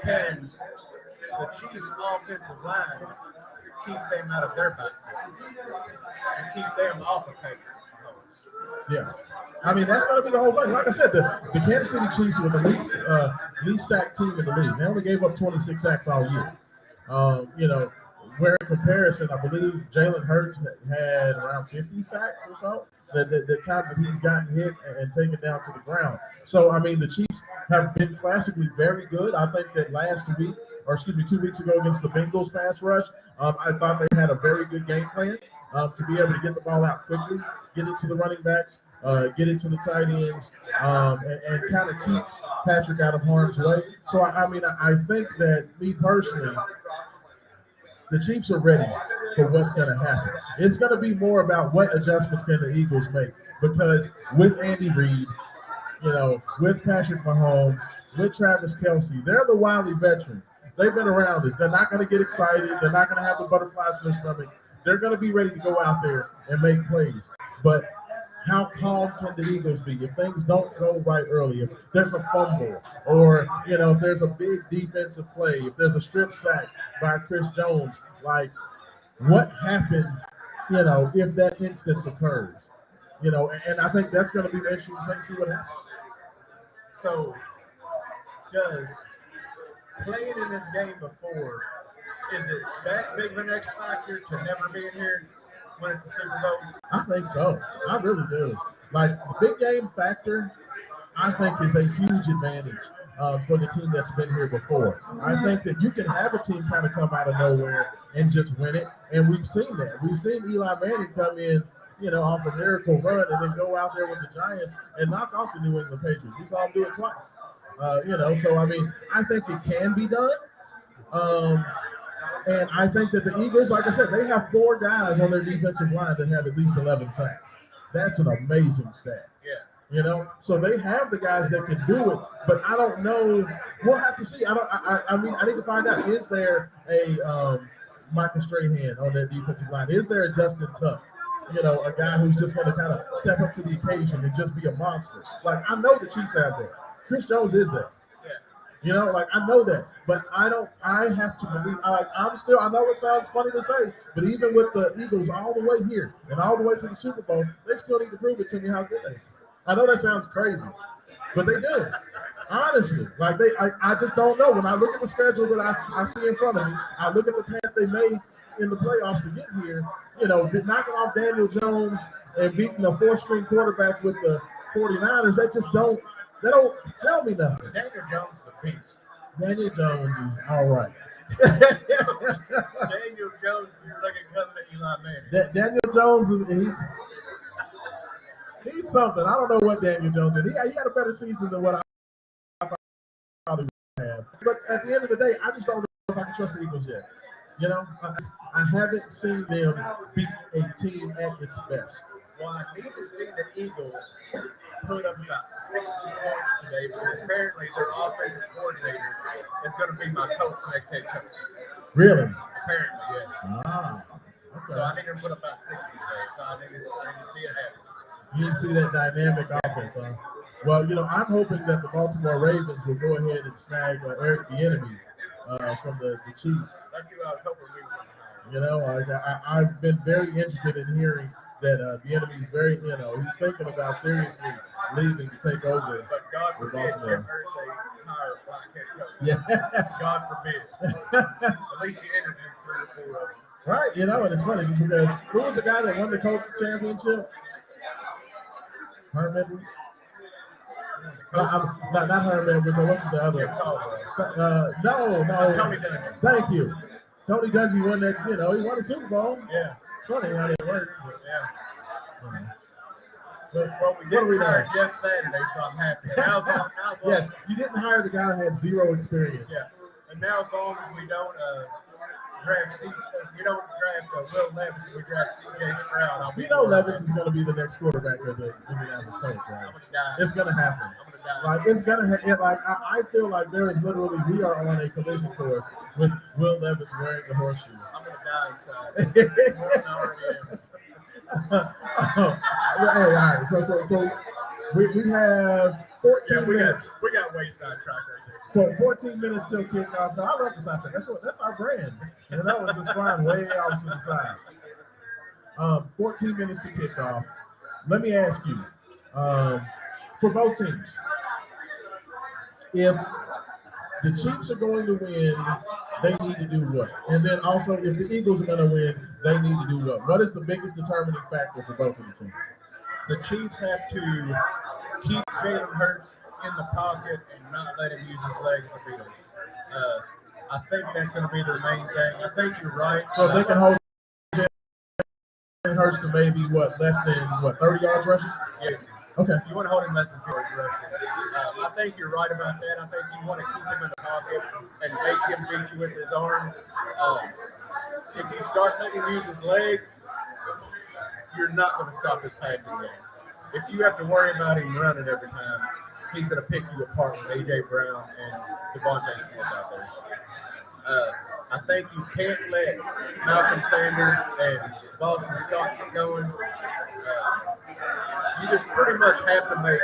can the Chiefs' offensive line keep them out of their backfield and keep them off of Patrick Mahomes? Yeah. I mean, that's going to be the whole thing. Like I said, the Kansas City Chiefs were the least sacked team in the league. They only gave up 26 sacks all year. Where in comparison, I believe Jalen Hurts had around 50 sacks or so. The times that he's gotten hit and taken down to the ground. So, I mean, the Chiefs have been classically very good. I think that 2 weeks ago against the Bengals pass rush, I thought they had a very good game plan to be able to get the ball out quickly, get it to the running backs, get it to the tight ends, and kind of keep Patrick out of harm's way. So, I think that, me personally, the Chiefs are ready for what's going to happen. It's going to be more about what adjustments can the Eagles make, because with Andy Reid, with Patrick Mahomes, with Travis Kelce, they're the wily veterans. They've been around this. They're not going to get excited. They're not going to have the butterflies in their stomach. They're going to be ready to go out there and make plays. But how calm can the Eagles be if things don't go right early? If there's a fumble, or if there's a big defensive play, if there's a strip sack by Chris Jones, like what happens, if that instance occurs? And I think that's going to be the interesting thing to see what happens. So, does playing in this game before, is it that big of an X factor to never being here when it's the Super Bowl? I think so. I really do. Like the big game factor, I think is a huge advantage for the team that's been here before. I think that you can have a team kind of come out of nowhere and just win it, and we've seen that. We've seen Eli Manning come in, off a miracle run and then go out there with the Giants and knock off the New England Patriots. We saw him do it twice. So I mean, I think it can be done. And I think that the Eagles, like I said, they have 4 guys on their defensive line that have at least 11 sacks. That's an amazing stat. Yeah. So they have the guys that can do it, but I don't know. We'll have to see. I mean, I need to find out, is there a Michael Strahan on that defensive line? Is there a Justin Tuck? A guy who's just going to kind of step up to the occasion and just be a monster. Like, I know the Chiefs have that. Chris Jones is that. Like I know that, but I have to believe. I know it sounds funny to say, but even with the Eagles all the way here and all the way to the Super Bowl, they still need to prove it to me how good they are. I know that sounds crazy, but they do. Honestly, like I just don't know. When I look at the schedule that I see in front of me, I look at the path they made in the playoffs to get here, knocking off Daniel Jones and beating a 4-string quarterback with the 49ers, they don't tell me nothing. Daniel Jones is a beast. Daniel Jones is all right. Daniel Jones is the second coming to Eli Manning. Daniel Jones he's something. I don't know what Daniel Jones did. He had a better season than what I thought he would have. But at the end of the day, I just don't know if I can trust the Eagles yet. I haven't seen them beat a team at its best. Well, I need to see the Eagles put up about 60 points today because apparently their offensive coordinator is going to be my coach next head coach. Really? Apparently, yes. Okay. So I need to put up about 60 today. So I need to see it happen. You didn't see that dynamic offense, huh? Well, I'm hoping that the Baltimore Ravens will go ahead and snag Eric Bieniemy from the Chiefs. That's what I was hoping we would. I've been very interested in hearing that Bieniemy is very, he's thinking about seriously leaving to take over. But God forbid Jim Irsay hire a black head coach. Yeah. God forbid. At least he interviewed 3 or 4 of them. Right, and it's funny just because who was the guy that won the Colts championship? Herm Edwards? Not Herm Edwards. What's the other? No. Tony Dungy. Thank you. Tony Dungy won that. He won the Super Bowl. Yeah. It's funny how that works. Yeah. Well, we didn't hire Jeff Saturday, so I'm happy. Yes, you didn't hire the guy that had 0 experience. Yeah. And now, as long as we don't draft Will Levis, we draft C.J. Stroud. Levis is going to be the next quarterback of the Indianapolis Colts, right? It's going to happen. Like it's going to I feel like there is literally we are on a collision course with Will Levis wearing the horseshoe. I'm going to die inside. Hey, all right. So we have 14 minutes. We got way sidetracked right there. So 14 minutes till kickoff. No, I love the sidetrack. That's our brand. That was just flying way out to the side. 14 minutes to kickoff. Let me ask you, for both teams, if the Chiefs are going to win, they need to do what? And then also, if the Eagles are going to win, they need to do what? What is the biggest determining factor for both of the teams? The Chiefs have to keep Jalen Hurts in the pocket and not let him use his legs to beat him. I think that's going to be the main thing. I think you're right. So if they can hold Jalen Hurts to maybe less than 30 yards rushing? Yeah. Okay. You want to hold him less than 40 rushing. I think you're right about that. I think you want to keep him in the pocket and make him beat you with his arm. If you start letting him use his legs, you're not going to stop his passing game. If you have to worry about him running every time, he's going to pick you apart with A.J. Brown and Devontae Smith out there. I think you can't let Malcolm Sanders and Boston Scott get going. you just pretty much have to make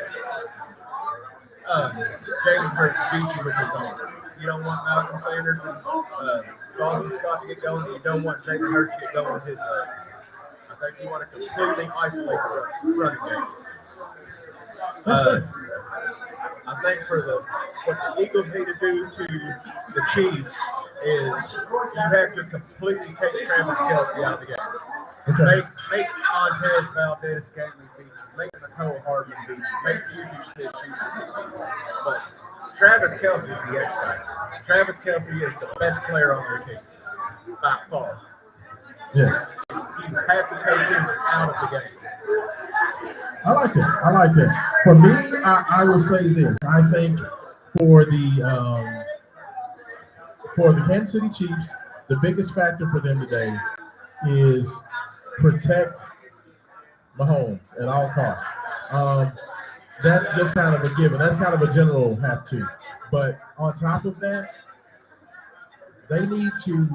Jalen Hurts beat you with his arm. You don't want Malcolm Sanders and Boston Scott to get going, and you don't want Jalen Hurts to get going with his legs. I think you want to completely isolate the running game. I think what the Eagles need to do to the Chiefs is you have to completely take Travis Kelce out of the game. Okay. Make Montez Valdez-Scantling beat you. Make Nicole Hardman beat you. Make Juju Smith-Schuster beat you. But Travis Kelce is the X factor. Travis Kelce is the best player on their team by far. Yeah. You have to take him out of the game. I like that. I like that. For me, I will say this. I think for the Kansas City Chiefs, the biggest factor for them today is protect Mahomes at all costs. That's just kind of a given. That's kind of a general have to. But on top of that, they need to,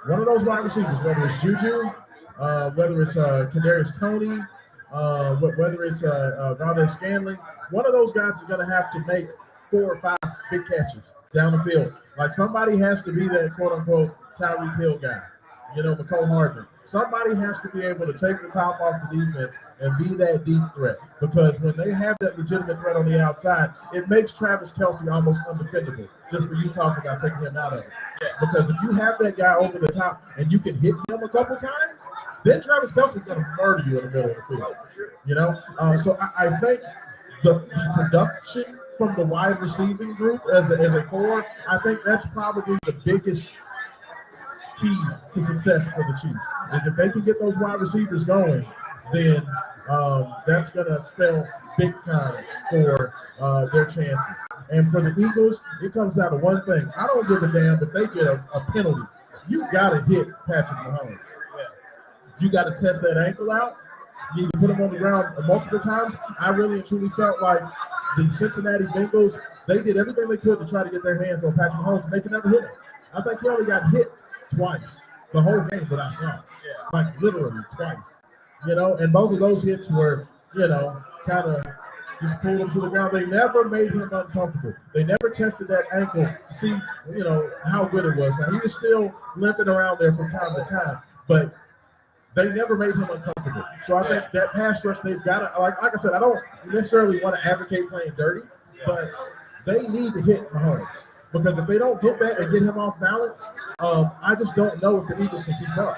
one of those wide receivers, whether it's Juju, whether it's Kadarius Toney, whether it's Valdez-Scantling, one of those guys is going to have to make 4 or 5 big catches down the field. Like somebody has to be that quote-unquote Tyreek Hill guy, McCole Hardman. Somebody has to be able to take the top off the defense and be that deep threat. Because when they have that legitimate threat on the outside, it makes Travis Kelce almost undefendable. Just for you talking about taking him out of it. Because if you have that guy over the top and you can hit him a couple times, then Travis Kelce is going to murder you in the middle of the field. So I think the production from the wide receiving group as a core, I think that's probably the biggest key to success for the Chiefs. Is if they can get those wide receivers going, then that's going to spell big time for their chances. And for the Eagles, it comes down to one thing. I don't give a damn if they get a penalty. You got to hit Patrick Mahomes. You got to test that ankle out. You need to put him on the ground multiple times. I really and truly felt like the Cincinnati Bengals, they did everything they could to try to get their hands on Patrick Mahomes, and they could never hit him. I think he only got hit twice the whole game that I saw. Like literally twice. And both of those hits were, kind of just pulled him to the ground. They never made him uncomfortable. They never tested that ankle to see, how good it was. Now, he was still limping around there from time to time, but they never made him uncomfortable. So I think that pass rush, they've got to, like I said, I don't necessarily want to advocate playing dirty, but they need to hit Mahomes. Because if they don't get that and get him off balance, I just don't know if the Eagles can keep up.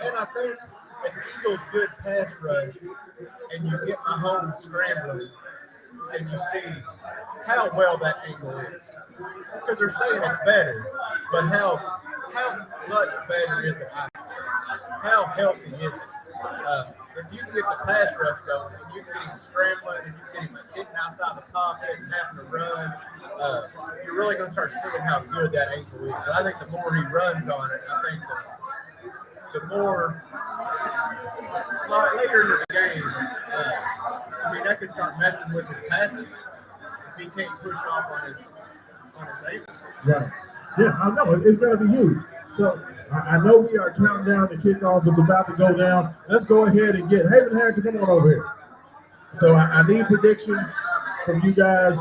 And I think an Eagles good pass rush, and you get Mahomes scrambling, and you see how well that angle is. Because they're saying it's better, but how much better is it? How healthy is it? If you can get the pass rush going, and you can get him scrambling, and you can get him hitting outside the pocket and having to run, you're really going to start seeing how good that ankle is. But I think the more he runs on it, I think the more later in the game, that could start messing with his passing if he can't push off on his ankle. Right. Yeah, I know. It's going to be huge. So I know we are counting down the kickoff. It's about to go down. Let's go ahead and get Haven Harrington, come on over here. So I need predictions from you guys.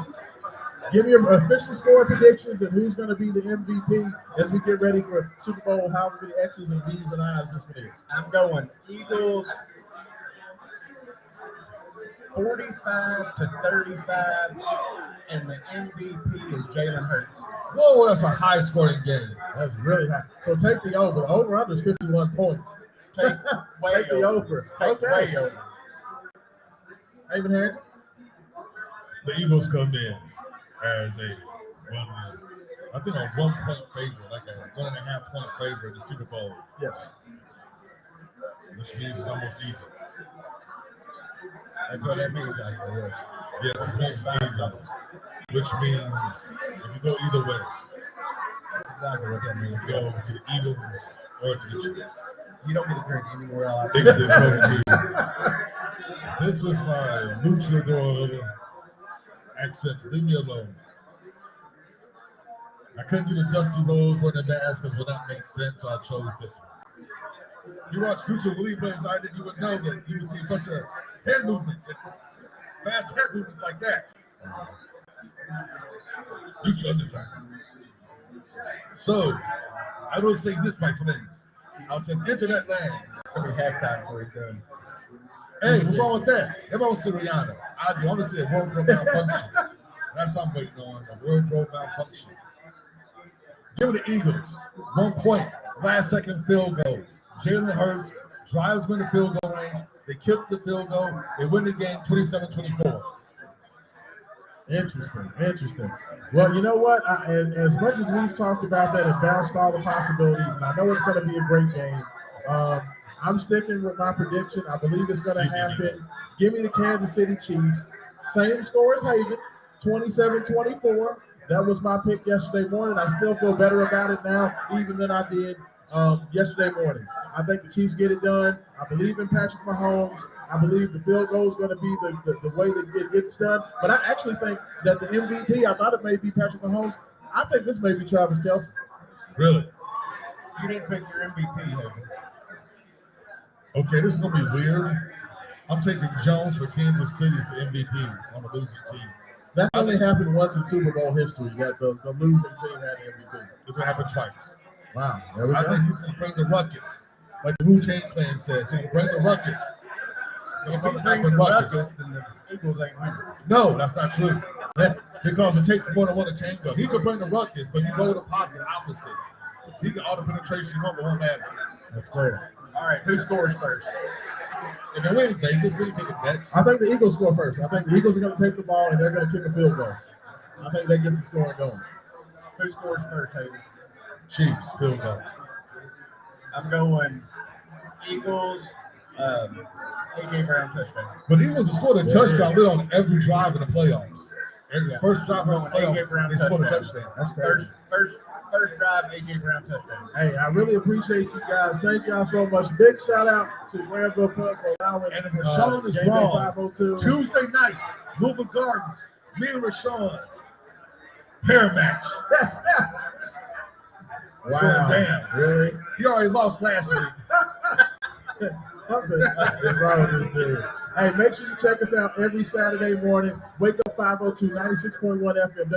Give me your official score predictions and who's going to be the MVP as we get ready for Super Bowl, however many X's and B's and I's this one is. I'm going Eagles 45-35, and the MVP is Jalen Hurts. Whoa, that's a high-scoring game. That's really high. So take the over. The over-under is 51 points. Take the over. Way over. Haven Harrington? The Eagles come in as a 1-point favorite, like a 1.5 point favorite in the Super Bowl. Yes. Which means it's almost even. That's what that means, actually. Yes, it means it's even. Which means if you go either way, That's exactly what that means. you go to the Eagles or to the Chiefs. You don't get a drink anywhere else. They get the trophy. This is my luchador accent. Leave me alone. I couldn't do the Dusty Rose wearing the mask because it would not make sense, so I chose this one. You watch Lucha Libres, I think you would know that you would see a bunch of Head movements. Fast head movements like that. You understand. So, I will say this, my friends. Out in internet land. It's going to be halftime before he's done. Hey, what's wrong with that? Everyone say Rihanna. I want to say a wardrobe malfunction. That's what I'm waiting on. A wardrobe malfunction. Give it the Eagles. 1 point. Last second field goal. Jalen Hurts drives them in the field goal range. They kick the field goal. They win the game 27-24. Interesting. Well, you know what? As much as we've talked about that and bounced all the possibilities, and I know it's going to be a great game, I'm sticking with my prediction. I believe it's going to happen. Give me the Kansas City Chiefs. Same score as Haven, 27-24. That was my pick yesterday morning. I still feel better about it now, even than I did yesterday morning. I think the Chiefs get it done. I believe in Patrick Mahomes. I believe the field goal is going to be the way that it gets done. But I actually think that the MVP, I thought it may be Patrick Mahomes. I think this may be Travis Kelce. Really? You didn't pick your MVP, Haven. Okay, this is going to be weird. I'm taking Jones for Kansas City as the MVP on the losing team. That only happened once in Super Bowl history, that the losing team had the MVP. It's going to happen twice. Wow, there we go. I think he's going to bring the ruckus. Like the Wu-Tang Clan says, he's going to bring the ruckus. If he brings the ruckus, then the Eagles ain't winning. No, that's not true. Because it takes more than one to tango. He could bring the ruckus, but you go to the pocket opposite. He got all the penetration on, but won't matter. That's fair. All right, who scores first? If they win Vegas, we can take a bet. I think the Eagles score first. I think the Eagles are going to take the ball and they're going to kick a field goal. I think that gets the scoring going. Who scores first, Haven? Chiefs, field goal. I'm going Eagles, A.J. Brown touchdown. But Eagles have scored a touchdown lit on every drive in the playoffs. Every first drive in the A.J. Brown playoffs, they scored a touchdown. touchdown. That's crazy. First drive, A.J. Brown touchdown. Hey, I really appreciate you guys. Thank y'all so much. Big shout out to Granville Pub for allowing And if Rashawn is Game Day wrong, 502. Tuesday night, Louisville Gardens, me and Rashawn, pair match. Wow. Damn. Really? He already lost last week. Something is wrong with this dude. Hey, make sure you check us out every Saturday morning. Wake up 502, 96.1 FM,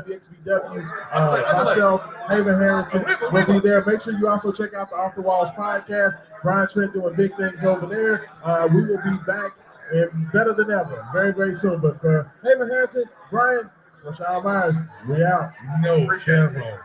WXBW. Myself, Haven Harrington will be there. Make sure you also check out the Off the Walls podcast. Brian Trent doing big things over there. We will be back and better than ever very, very soon. But for Haven Harrington, Brian, Rashawn Myers, we out. No, Carol.